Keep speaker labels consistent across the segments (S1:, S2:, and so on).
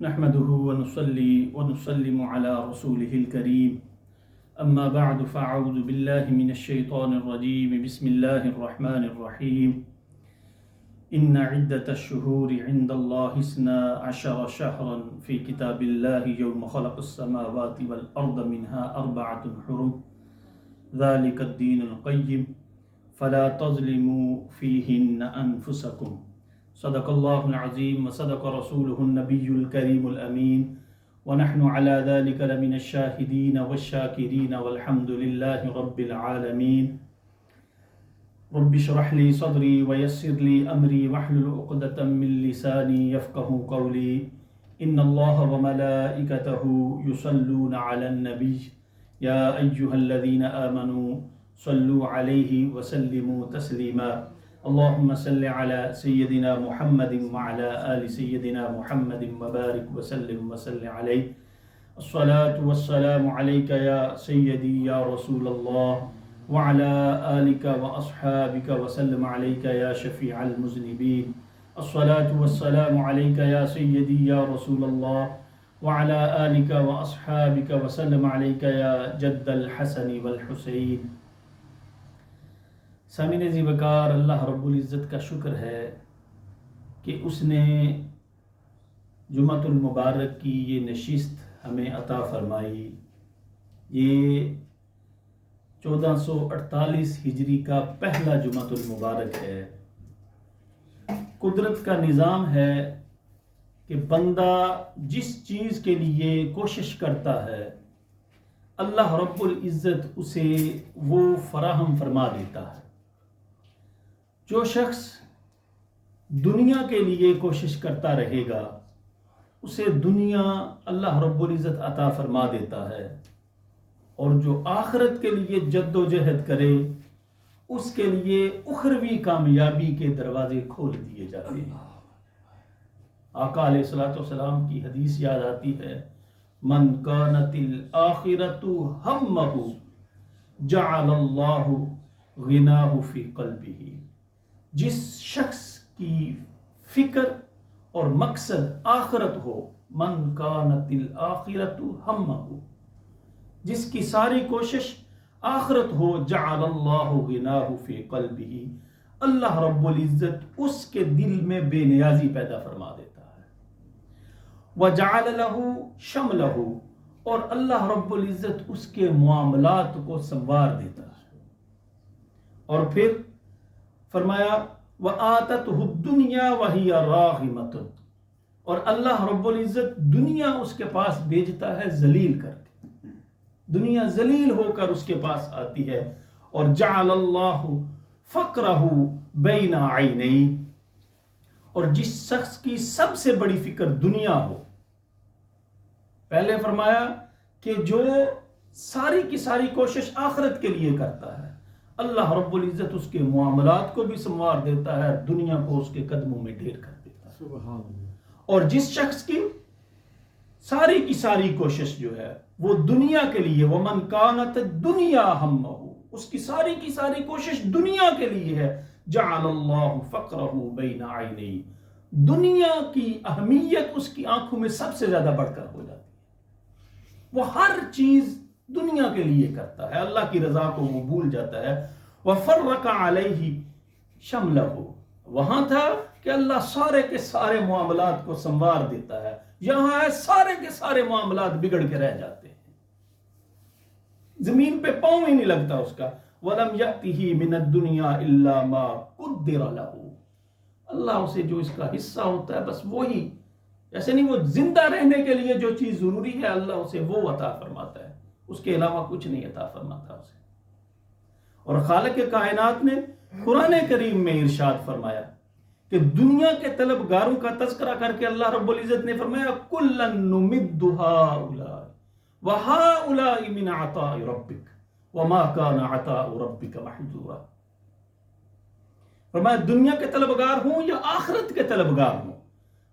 S1: نحمده ونصلي ونسلم على رسوله الكريم أما بعد فأعوذ بالله من الشيطان الرجيم بسم الله الرحمن الرحيم إن عدة الشهور عند الله 12 شهرا في كتاب الله يوم خلق السماوات والأرض منها 4 حرم ذلك الدين القيم فلا تظلموا فيهن أنفسكم صدق الله العظيم وصدق رسوله النبي الكريم الأمين ونحن على ذلك لمن الشاهدين والشاكرين والحمد لله رب العالمين رب اشرح لي صدري ويسر لي أمري واحلل عقدة من لساني يفقهوا قولي إن الله وملائكته يصلون على النبي يا أيها الذين آمنوا صلوا عليه وسلموا تسليما اللهم صل على سيدنا محمد وعلى آل سيدنا محمد وبارك وسلم وصل عليه الصلاة والسلام عليك يا سيدي يا رسول الله وعلى آلك وأصحابك وسلم عليك يا شفيع المذنبين الصلاة والسلام عليك يا سيدي يا رسول الله وعلى آلك وأصحابك وسلم عليك يا جد الحسن والحسين. سامعین ذی وقار، اللہ رب العزت کا شکر ہے کہ اس نے جمعۃ المبارک کی یہ نشست ہمیں عطا فرمائی. یہ 1448 ہجری کا پہلا جمعۃ المبارک ہے. قدرت کا نظام ہے کہ بندہ جس چیز کے لیے کوشش کرتا ہے اللہ رب العزت اسے وہ فراہم فرما دیتا ہے. جو شخص دنیا کے لیے کوشش کرتا رہے گا اسے دنیا اللہ رب العزت عطا فرما دیتا ہے، اور جو آخرت کے لیے جد و جہد کرے اس کے لیے اخروی کامیابی کے دروازے کھول دیے جاتے ہیں. آقا علیہ الصلوۃ والسلام کی حدیث یاد آتی ہے، من کانت الآخرۃ ہمہ جعل اللہ غناہ فی قلبہ. جس شخص کی فکر اور مقصد آخرت ہو، من کانت الآخرۃ ہمہ، جس کی ساری کوشش آخرت ہو، جعل اللہ غناہ فی قلبہ، اللہ رب العزت اس کے دل میں بے نیازی پیدا فرما دیتا ہے. وجعل لہ شملہ، اور اللہ رب العزت اس کے معاملات کو سنوار دیتا ہے. اور پھر فرمایا وَآتَتْهُ الدُّنْيَا وَهِيَ رَاغِمَةٌ، اور اللہ رب العزت دنیا اس کے پاس بھیجتا ہے ذلیل کر کے. دنیا ذلیل ہو کر اس کے پاس آتی ہے. اور جعل اللہ فقرہ بین عینیہ، اور جس شخص کی سب سے بڑی فکر دنیا ہو، پہلے فرمایا کہ جو ساری کی ساری کوشش آخرت کے لیے کرتا ہے اللہ رب العزت اس کے معاملات کو بھی سنوار دیتا ہے، دنیا کو اس کے قدموں میں ڈھیر کر دیتا ہے. سبحان اللہ. اور جس شخص کی ساری کوشش جو ہے وہ دنیا کے لیے، ومن کانت الدنیا ہمہ، اس کی ساری کوشش دنیا کے لیے ہے، جعل اللہ فقرہ بین عینیہ، دنیا کی اہمیت اس کی آنکھوں میں سب سے زیادہ بڑھ کر ہو جاتی ہے. وہ ہر چیز دنیا کے لیے کرتا ہے، اللہ کی رضا کو وہ بھول جاتا ہے. وَفَرَّقَ عَلَيْهِ شَمْلَهُ، وہاں تھا کہ اللہ سارے کے سارے معاملات کو سنوار دیتا ہے، یہاں ہے سارے کے سارے معاملات بگڑ کے رہ جاتے ہیں، زمین پہ پاؤں ہی نہیں لگتا اس کا. وَلَمْ يَأْتِهِ مِنَ الدُّنْيَا إِلَّا مَا قُدِّرَ لَهُ، اللہ اسے جو اس کا حصہ ہوتا ہے بس وہی، ایسے نہیں وہ زندہ رہنے کے لیے جو چیز ضروری ہے اللہ اسے وہ عطا فرماتا ہے، اس کے علاوہ کچھ نہیں عطا فرماتا اسے. اور خالق کائنات نے قرآن کریم میں ارشاد فرمایا کہ دنیا کے طلبگاروں کا تذکرہ کر کے اللہ رب العزت نے فرمایا کُلًا نُمِدُّ هَؤُلَاءِ وَهَؤُلَاءِ مِنْ عَطَاءِ رَبِّكَ وَمَا كَانَ عَطَاءُ رَبِّكَ مَحْظُورًا. فرمایا دنیا کے طلبگار ہوں یا آخرت کے طلبگار ہوں،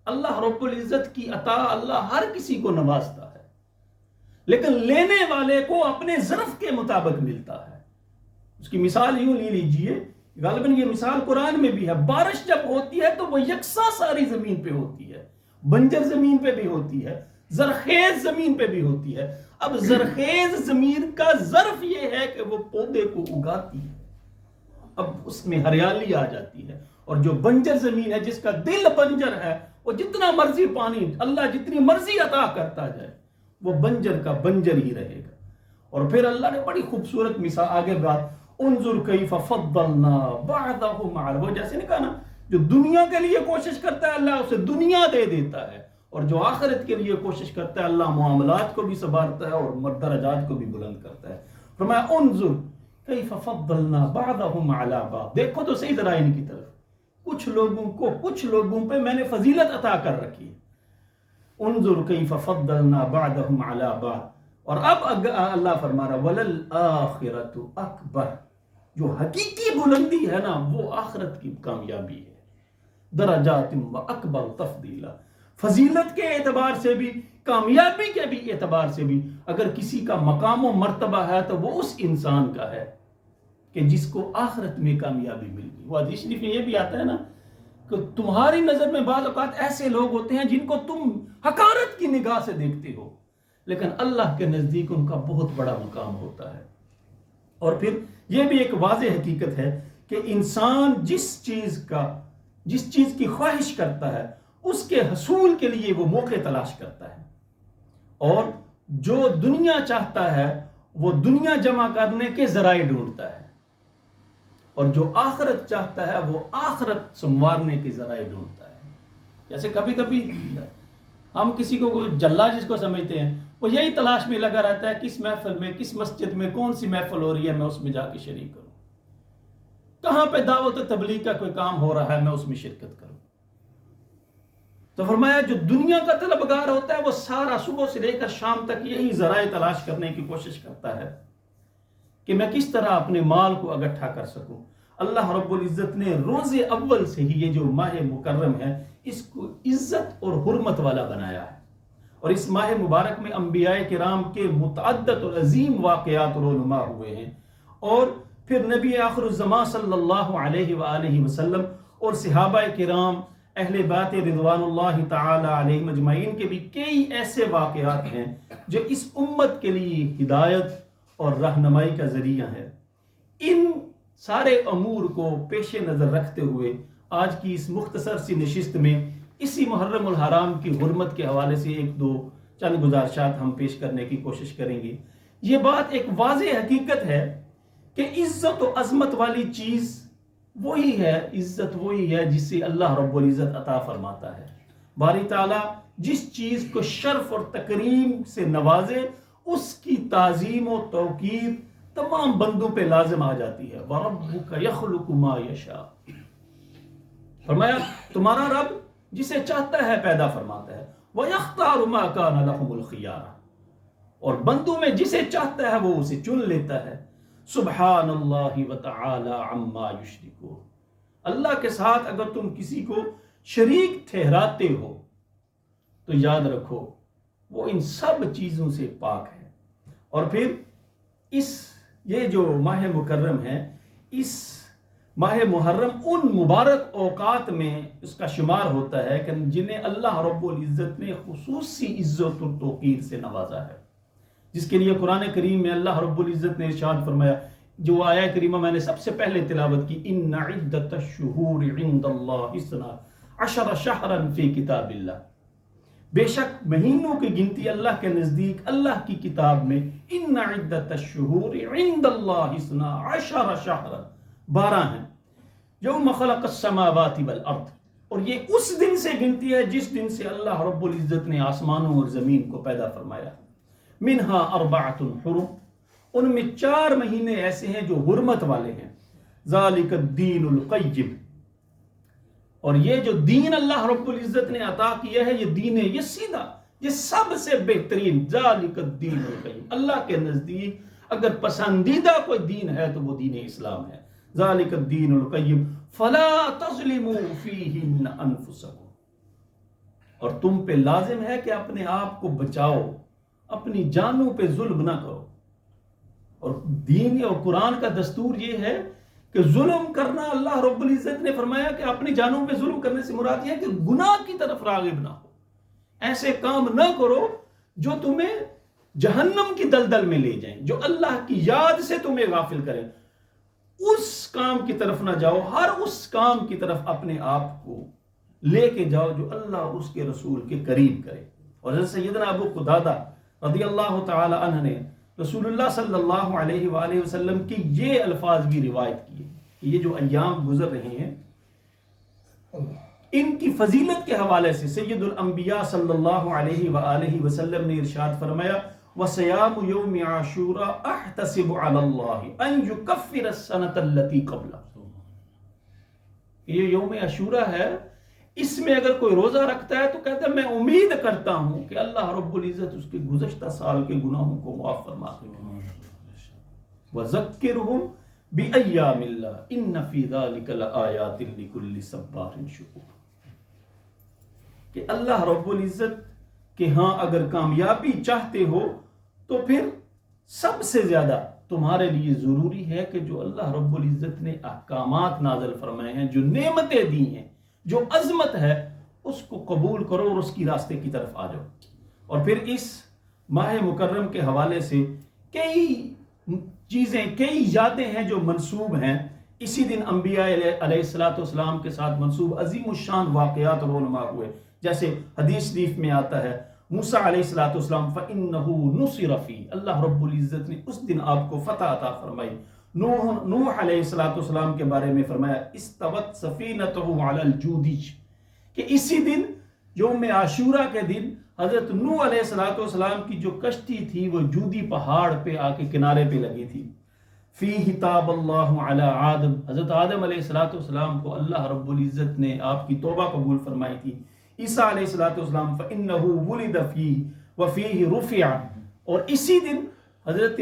S1: اللہ رب العزت کی عطا اللہ ہر کسی کو نوازتا ہے، لیکن لینے والے کو اپنے ظرف کے مطابق ملتا ہے. اس کی مثال یوں لے لیجئے، غالباً یہ مثال قرآن میں بھی ہے. بارش جب ہوتی ہے تو وہ یکساں ساری زمین پہ ہوتی ہے، بنجر زمین پہ بھی ہوتی ہے، زرخیز زمین پہ بھی ہوتی ہے۔ اب زرخیز زمین کا ظرف یہ ہے کہ وہ پودے کو اگاتی ہے، اب اس میں ہریالی آ جاتی ہے۔ اور جو بنجر زمین ہے، جس کا دل بنجر ہے، وہ جتنا مرضی پانی اللہ جتنی مرضی عطا کرتا جائے، وہ بنجر کا بنجر ہی رہے گا۔ اور پھر اللہ نے بڑی خوبصورت مثال آگے بات، انظر کیف فضلنا بعضهم على، وہ جیسے نے کہا نا، جو دنیا کے لیے کوشش کرتا ہے اللہ اسے دنیا دے دیتا ہے، اور جو آخرت کے لیے کوشش کرتا ہے اللہ معاملات کو بھی سنوارتا ہے اور درجات کو بھی بلند کرتا ہے۔ فرمایا انظر کیف فضلنا بعضهم على بعض، دیکھو تو صحیح ذرا ان کی طرف، کچھ لوگوں پہ میں نے فضیلت عطا کر رکھی ہے۔ انظر کیف فضلنا بعضهم على بعض، اور اب اللہ فرما رہا وَلَلْآخِرَةُ أَكْبَرُ، جو حقیقی بلندی ہے نا وہ آخرت کی کامیابی ہے۔ درجات وَأَكْبَرُ تَفْضِيلًا، فضیلت کے اعتبار سے بھی، کامیابی کے بھی اعتبار سے بھی، اگر کسی کا مقام و مرتبہ ہے تو وہ اس انسان کا ہے کہ جس کو آخرت میں کامیابی مل گئی۔ وہ حدیث شریف میں یہ بھی آتا ہے نا کہ تمہاری نظر میں بعض اوقات ایسے لوگ ہوتے ہیں جن کو تم حقارت کی نگاہ سے دیکھتے ہو، لیکن اللہ کے نزدیک ان کا بہت بڑا مقام ہوتا ہے۔ اور پھر یہ بھی ایک واضح حقیقت ہے کہ انسان جس چیز کی خواہش کرتا ہے اس کے حصول کے لیے وہ موقع تلاش کرتا ہے، اور جو دنیا چاہتا ہے وہ دنیا جمع کرنے کے ذرائع ڈھونڈتا ہے، اور جو آخرت چاہتا ہے وہ آخرت سنوارنے کے ذرائع ڈھونڈتا ہے۔ جیسے کبھی کبھی ہم کسی کو جلا جس کو سمجھتے ہیں، وہ یہی تلاش میں لگا رہتا ہے کس محفل میں، کس مسجد میں کون سی محفل ہو رہی ہے، میں اس میں جا کے شریک کروں، کہاں پہ دعوت و تبلیغ کا کوئی کام ہو رہا ہے میں اس میں شرکت کروں۔ تو فرمایا جو دنیا کا طلبگار ہوتا ہے وہ سارا صبح سے لے کر شام تک یہی ذرائع تلاش کرنے کی کوشش کرتا ہے کہ میں کس طرح اپنے مال کو اکٹھا کر سکوں۔ اللہ رب العزت نے روز اول سے ہی یہ جو ماہ مکرم ہے اس کو عزت اور حرمت والا بنایا ہے، اور اس ماہ مبارک میں انبیاء کرام کے متعدد اور عظیم واقعات رونما ہوئے ہیں، اور پھر نبی آخر الزمان صلی اللہ علیہ وآلہ وسلم اور صحابہ کرام اہل بیت رضوان اللہ تعالی علیہم اجمعین کے بھی کئی ایسے واقعات ہیں جو اس امت کے لیے ہدایت اور رہنمائی کا ذریعہ ہے۔ ان سارے امور کو پیش نظر رکھتے ہوئے آج کی اس مختصر سی نشست میں اسی محرم الحرام کی حرمت کے حوالے سے ایک دو چند گزارشات ہم پیش کرنے کی کوشش کریں گے۔ یہ بات ایک واضح حقیقت ہے کہ عزت و عظمت والی چیز وہی ہے، عزت وہی ہے جسے اللہ رب العزت عطا فرماتا ہے۔ باری تعالیٰ جس چیز کو شرف اور تکریم سے نوازے اس کی تعظیم و توقیر تمام بندوں پہ لازم آ جاتی ہے۔ وَرَبُّكَ يَخْلُقُ مَا يَشَاءُ، فرمایا تمہارا رب جسے چاہتا ہے پیدا فرماتا ہے۔ وَيَخْتَارُ مَا كَانَ لَهُمُ الْخِيَارَةُ، اور بندوں میں جسے چاہتا ہے وہ اسے چن لیتا ہے۔ سبحان اللہ وتعالی عما یشرکون، اللہ کے ساتھ اگر تم کسی کو شریک ٹھہراتے ہو تو یاد رکھو وہ ان سب چیزوں سے پاک ہے۔ اور پھر یہ جو ماہ مکرم ہے، اس ماہ محرم ان مبارک اوقات میں اس کا شمار ہوتا ہے کہ جنہیں اللہ رب العزت نے خصوصی عزت و توقیر سے نوازا ہے، جس کے لیے قرآن کریم میں اللہ رب العزت نے ارشاد فرمایا، جو آیہ کریمہ میں نے سب سے پہلے تلاوت کی، ان عدت الشہور عند اللہ 12 شہرا فی کتاب اللہ، بے شک مہینوں کی گنتی اللہ کے نزدیک اللہ کی کتاب میں ان عدت الشہور عند اللہ 12 شہرا 12 ہیں، یوم خلق السماوات والارض، اور یہ اس دن سے گنتی ہے جس دن سے اللہ رب العزت نے آسمانوں اور زمین کو پیدا فرمایا۔ منہا 4 حرم، ان میں 4 مہینے ایسے ہیں جو حرمت والے ہیں۔ ذالک الدین القیم، اور یہ جو دین اللہ رب العزت نے عطا کیا ہے یہ دین ہے، یہ سیدھا، یہ سب سے بہترین۔ ذالک الدین القیم، اللہ کے نزدیک اگر پسندیدہ کوئی دین ہے تو وہ دین اسلام ہے۔ ذالک الدین القیم فلا تظلموا فیہن انفسکم، اور تم پہ لازم ہے کہ اپنے آپ کو بچاؤ، اپنی جانوں پہ ظلم نہ کرو۔ اور دین اور قرآن کا دستور یہ ہے کہ ظلم کرنا، اللہ رب العزت نے فرمایا کہ اپنی جانوں پہ ظلم کرنے سے مراد یہ ہے کہ گناہ کی طرف راغب نہ ہو، ایسے کام نہ کرو جو تمہیں جہنم کی دلدل میں لے جائیں، جو اللہ کی یاد سے تمہیں غافل کریں۔ اس کام کی طرف نہ جاؤ، ہر اس کام کی طرف اپنے آپ کو لے کے جاؤ جو اللہ اس کے رسول کے قریب کرے۔ اور حضرت سیدنا ابو قتادہ رضی اللہ تعالی عنہ نے رسول اللہ صلی اللہ علیہ وآلہ وسلم کی یہ الفاظ بھی روایت کیے کہ یہ جو ایام گزر رہے ہیں ان کی فضیلت کے حوالے سے سید الانبیاء صلی اللہ علیہ وآلہ وسلم نے ارشاد فرمایا وَصِيَامُ يَوْمِ عَاشُورَا أَحْتَسِبُ عَلَى اللَّهِ أَن يُكَفِّرَ السَّنَةَ الَّتِي قَبْلَهُ۔ یہ یوم عاشورہ ہے، اس میں اگر کوئی روزہ رکھتا ہے تو کہتا ہے میں امید کرتا ہوں کہ اللہ رب العزت اس کے گزشتہ سال کے گناہوں کو معاف فرما دے۔ وَذَكِّرْهُمْ بِأَيَّامِ اللَّهِ إِنَّ فِي ذَلِكَ لَآيَاتٍ لِكُلِّ صَبَّارٍ شُكُورٍ، کہ اللہ رب العزت کہ ہاں اگر کامیابی چاہتے ہو تو پھر سب سے زیادہ تمہارے لیے ضروری ہے کہ جو اللہ رب العزت نے احکامات نازل فرمائے ہیں، جو نعمتیں دی ہیں، جو عظمت ہے، اس کو قبول کرو اور اس کی راستے کی طرف آ جاؤ۔ اور پھر اس ماہ مکرم کے حوالے سے کئی چیزیں، کئی یادیں ہیں جو منسوب ہیں۔ اسی دن انبیاء علیہ السلام کے ساتھ منسوب عظیم الشان واقعات رونما ہوئے، جیسے حدیث شریف میں آتا ہے موسیٰ علیہ السلام فَإِنَّهُ نُصِرَ فِيهِ، اللہ رب العزت نے اس دن آپ کو فتح عطا فرمائی۔ نوح علیہ السلام کے بارے میں فرمایا استوت سفینتہ علی الجودی، کہ اسی دن یوم عاشورہ کے دن حضرت نوح علیہ السلام کی جو کشتی تھی وہ جودی پہاڑ پہ آ کے کنارے پہ لگی تھی۔ فیہ تاب اللہ علی آدم، حضرت آدم علیہ السلام کو اللہ رب العزت نے آپ کی توبہ قبول فرمائی تھی۔ عیسیٰ علیہ السلام فَإِنَّهُ وُلِدَ فِيهِ وَفِيهِ رُفِعَ، اور اسی دن حضرت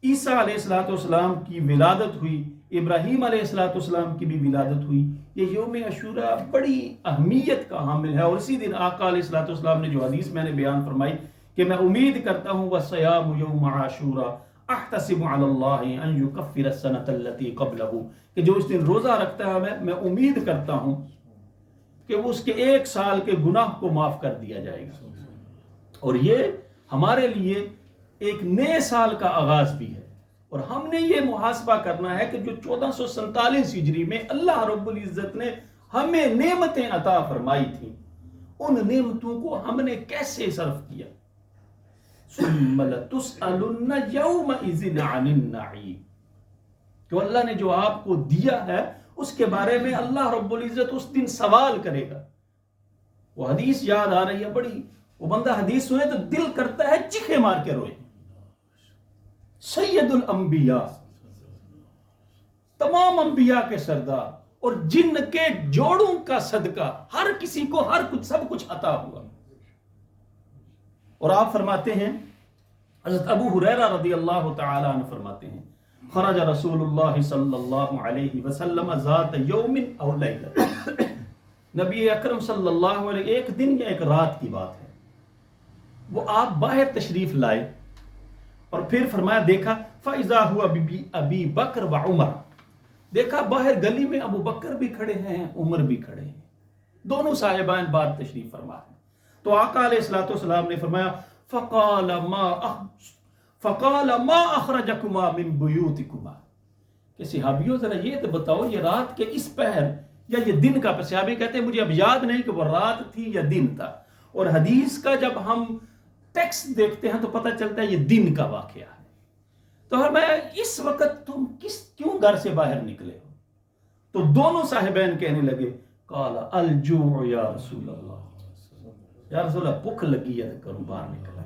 S1: عیسیٰ علیہ السلام کی ولادت ہوئی، ابراہیم علیہ السلام کی بھی ولادت ہوئی۔ یہ یوم عاشورہ بڑی اہمیت کا حامل ہے، اور اسی دن آقا علیہ السلام نے جو حدیث میں نے بیان فرمائی کہ میں امید کرتا ہوں وَالصِّيَامُ يَوْمَ عَاشُورَا أَحْتَسِبُ عَلَى اللَّهِ أَن يُكَفِّرَ السَّنَةَ الَّتِي قَبْلَهُ، کہ جو اس دن روزہ رکھتا ہے میں امید کرتا ہوں کہ وہ اس کے ایک سال کے گناہ کو معاف کر دیا جائے گا۔ اور یہ ہمارے لیے ایک نئے سال کا آغاز بھی ہے، اور ہم نے یہ محاسبہ کرنا ہے کہ جو 1447 ہجری میں اللہ رب العزت نے ہمیں نعمتیں عطا فرمائی تھیں، ان نعمتوں کو ہم نے کیسے صرف کیا۔ ثُمَّ لَتُسْأَلُنَّ يَوْمَئِذٍ عَنِ النَّعِيمِ، کہ اللہ نے جو آپ کو دیا ہے اس کے بارے میں اللہ رب العزت اس دن سوال کرے گا۔ وہ حدیث یاد آ رہی ہے بڑی، وہ بندہ حدیث سنے تو دل کرتا ہے چیخے مار کے روئے۔ سید الانبیاء، تمام انبیاء کے سردار، اور جن کے جوڑوں کا صدقہ ہر کسی کو ہر کچھ سب کچھ عطا ہوا۔ اور آپ فرماتے ہیں، حضرت ابو ہریرہ رضی اللہ تعالی عنہ فرماتے ہیں خرج رسول اللہ صلی اللہ علیہ وسلم ذات یوم او لیلہ، نبی اکرم صلی اللہ علیہ، ایک دن یا ایک رات کی بات ہے، وہ آپ باہر تشریف لائے، اور پھر فرمایا دیکھا فاذا ہوا ابی بکر و عمر، دیکھا باہر گلی میں ابو بکر بھی کھڑے ہیں، عمر بھی کھڑے ہیں، دونوں صاحبان بار تشریف فرما ہیں۔ تو آقا علیہ السلام نے فرمایا فقال ما اخرجکما من بیوتکما، کہ صحابیوں ذرا یہ تو بتاؤ یہ رات کے اس پہر یا یہ دن کا، صحابی کہتے ہیں مجھے اب یاد نہیں کہ وہ رات تھی یا دن تھا، اور حدیث کا جب ہم ٹیکسٹ دیکھتے ہیں تو پتہ چلتا ہے یہ دن کا واقعہ ہے۔ تو فرمایا اس وقت تم کیوں گھر سے باہر نکلے ہو؟ تو دونوں صاحبین کہنے لگے قال الجوع یا رسول اللہ، یا رسول اللہ بھوک لگی ہے تو کروں باہر نکلا۔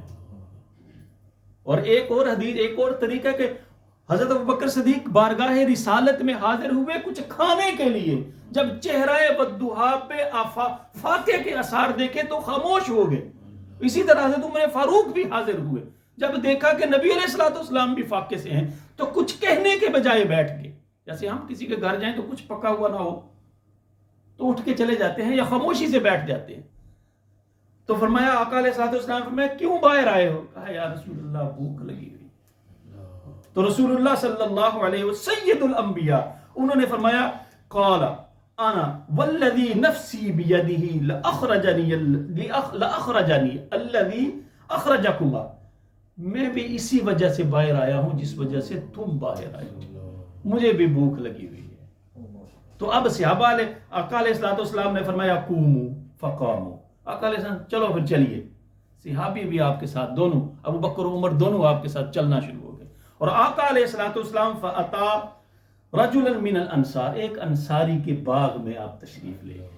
S1: اور ایک اور حدیث، ایک اور طریقہ کہ حضرت ابوبکر صدیق بارگاہ رسالت میں حاضر ہوئے کچھ کھانے کے لیے، جب چہرہ بددہا پہ فاقے کے آثار دیکھے تو خاموش ہو گئے۔ اسی طرح حضرت عمر فاروق بھی حاضر ہوئے، جب دیکھا کہ نبی علیہ السلام بھی فاقے سے ہیں تو کچھ کہنے کے بجائے بیٹھ گئے۔ جیسے ہم کسی کے گھر جائیں تو کچھ پکا ہوا نہ ہو تو اٹھ کے چلے جاتے ہیں یا خاموشی سے بیٹھ جاتے ہیں۔ تو فرمایا آقا علیہ السلام فرمایا کیوں باہر آئے ہو؟ کہا یا رسول اللہ بھوک لگی ہوئی۔ تو رسول اللہ صلی اللہ علیہ وسلم سید الانبیاء، انہوں نے فرمایا قال انا والذی نفسی بیدہ لأخرجنی الذی اخرجکما، میں بھی اسی وجہ سے باہر آیا ہوں جس وجہ سے تم باہر آئے ہو، مجھے بھی بھوک لگی ہوئی ہے۔ تو اب صحابہ آقا علیہ السلام نے فرمایا قوموا فقاموا، آقا علیہ السلام چلو پھر چلیے، صحابی بھی آپ کے ساتھ، دونوں ابو بکر و عمر دونوں آپ کے ساتھ چلنا شروع ہو گئے۔ اور آقا علیہ السلام فاتا رجلا من الانصار، ایک انصاری کے باغ میں آپ تشریف لے گئے۔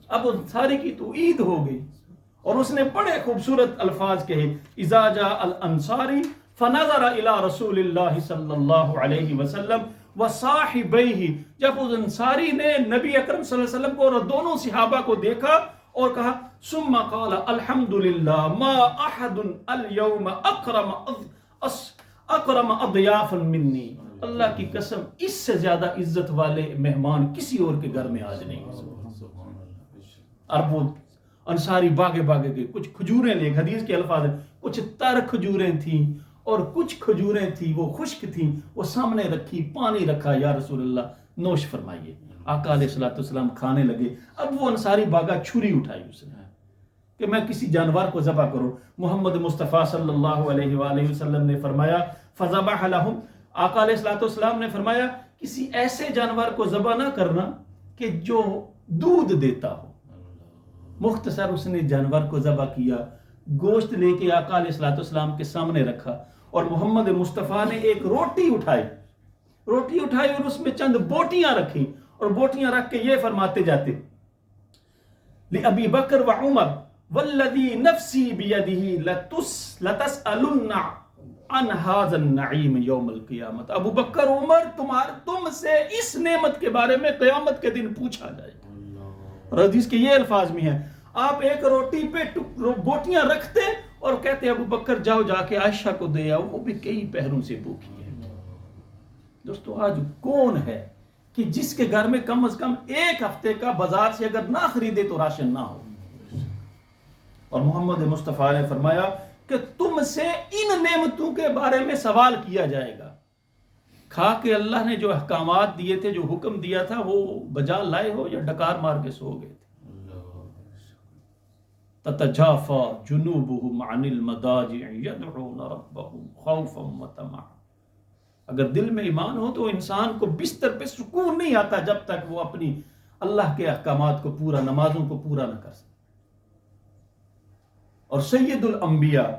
S1: اب انصاری کی تو عید ہو گئی، اور اس نے بڑے خوبصورت الفاظ کہے، اذا جاء الانصاری فنظر الى رسول اللہ صلی اللہ علیہ وسلم وصاحبیہ، جب اس انصاری نے نبی اکرم صلی اللہ علیہ وسلم کو اور دونوں صحابہ کو دیکھا اور کہا ثم قال الحمدللہ ما احد اليوم اکرم اضیافا منی، اللہ کی قسم اس سے زیادہ عزت والے مہمان کسی اور کے گھر میں آج نہیں ہو سکتے۔ اور وہ انصاری باغے گئے، کچھ کھجوریں لے، حدیث کے الفاظ ہیں کچھ تر کھجوریں تھیں اور کچھ کھجوریں تھیں وہ خشک تھیں، وہ سامنے رکھی، پانی رکھا، یا رسول اللہ نوش فرمائیے۔ آقا علیہ السلام کھانے لگے۔ اب وہ انصاری باغا چھری اٹھائی اس نے کہ میں کسی جانور کو ذبح کروں۔ محمد مصطفیٰ صلی اللہ علیہ وآلہ وسلم نے فرمایا فذبح لهم، آقا علیہ السلام نے فرمایا کسی ایسے جانور کو ذبح نہ کرنا کہ جو دودھ دیتا ہو۔ مختصر اس نے جانور کو ذبح کیا، گوشت لے کے آقا علیہ السلام کے سامنے رکھا، اور محمد مصطفیٰ نے ایک روٹی اٹھائی اور اس میں چند بوٹیاں رکھی، اور بوٹیاں رکھ کے یہ فرماتے جاتے لأبی بکر وعمر والذی نفسی بیدہ لتسألن عن هذا النعیم یوم القیامت، ابو بکر عمر تم سے اس نعمت کے بارے میں قیامت کے دن پوچھا جائے گا۔ اور حدیث کے یہ الفاظ بھی ہیں، آپ ایک روٹی پہ بوٹیاں رکھتے اور کہتے ابو بکر جاؤ جا کے عائشہ کو دے آؤ، وہ بھی کئی پہروں سے بھوکی ہے۔ دوستو آج کون ہے کہ جس کے گھر میں کم از کم ایک ہفتے کا بازار سے اگر نہ خریدے تو راشن نہ ہو؟ اور محمد مصطفیٰ نے فرمایا کہ تم سے ان نعمتوں کے بارے میں سوال کیا جائے گا، کھا کے اللہ نے جو احکامات دیے تھے، جو حکم دیا تھا، وہ بجا لائے ہو یا ڈکار مار کے سو گئے تھے۔ تتجافى جنوبهم عن المضاجع يدعون ربهم خوفا وطمعا، اگر دل میں ایمان ہو تو انسان کو بستر پہ سکون نہیں آتا جب تک وہ اپنی اللہ کے احکامات کو پورا، نمازوں کو پورا نہ کر سکے۔ اور سید الانبیاء،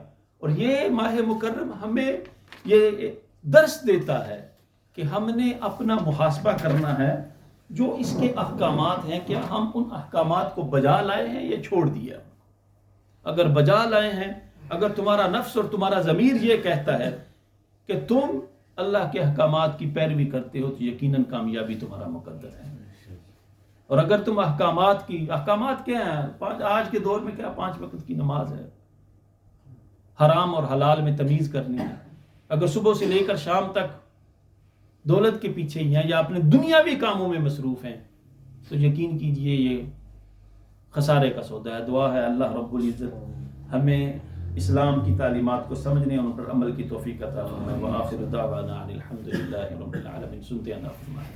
S1: اور یہ ماہ مکرم ہمیں یہ درس دیتا ہے کہ ہم نے اپنا محاسبہ کرنا ہے، جو اس کے احکامات ہیں کیا ہم ان احکامات کو بجا لائے ہیں یا چھوڑ دیا؟ اگر بجا لائے ہیں، اگر تمہارا نفس اور تمہارا ضمیر یہ کہتا ہے کہ تم اللہ کے احکامات کی پیروی کرتے ہو تو یقیناً کامیابی تمہارا مقدر ہے۔ اور اگر تم احکامات کیا ہیں؟ آج کے دور میں کیا 5 وقت کی نماز ہے، حرام اور حلال میں تمیز کرنی ہے، اگر صبح سے لے کر شام تک دولت کے پیچھے ہی ہیں یا اپنے دنیاوی کاموں میں مصروف ہیں، تو یقین کیجئے یہ خسارے کا سودا ہے۔ دعا ہے اللہ رب العزت ہمیں اسلام کی تعلیمات کو سمجھنے اور ان پر عمل کی توفیق عطا فرمائے۔ وآخر دعوانا ان الحمد للہ رب العالمین۔ سنتے ہیں نا فرمائے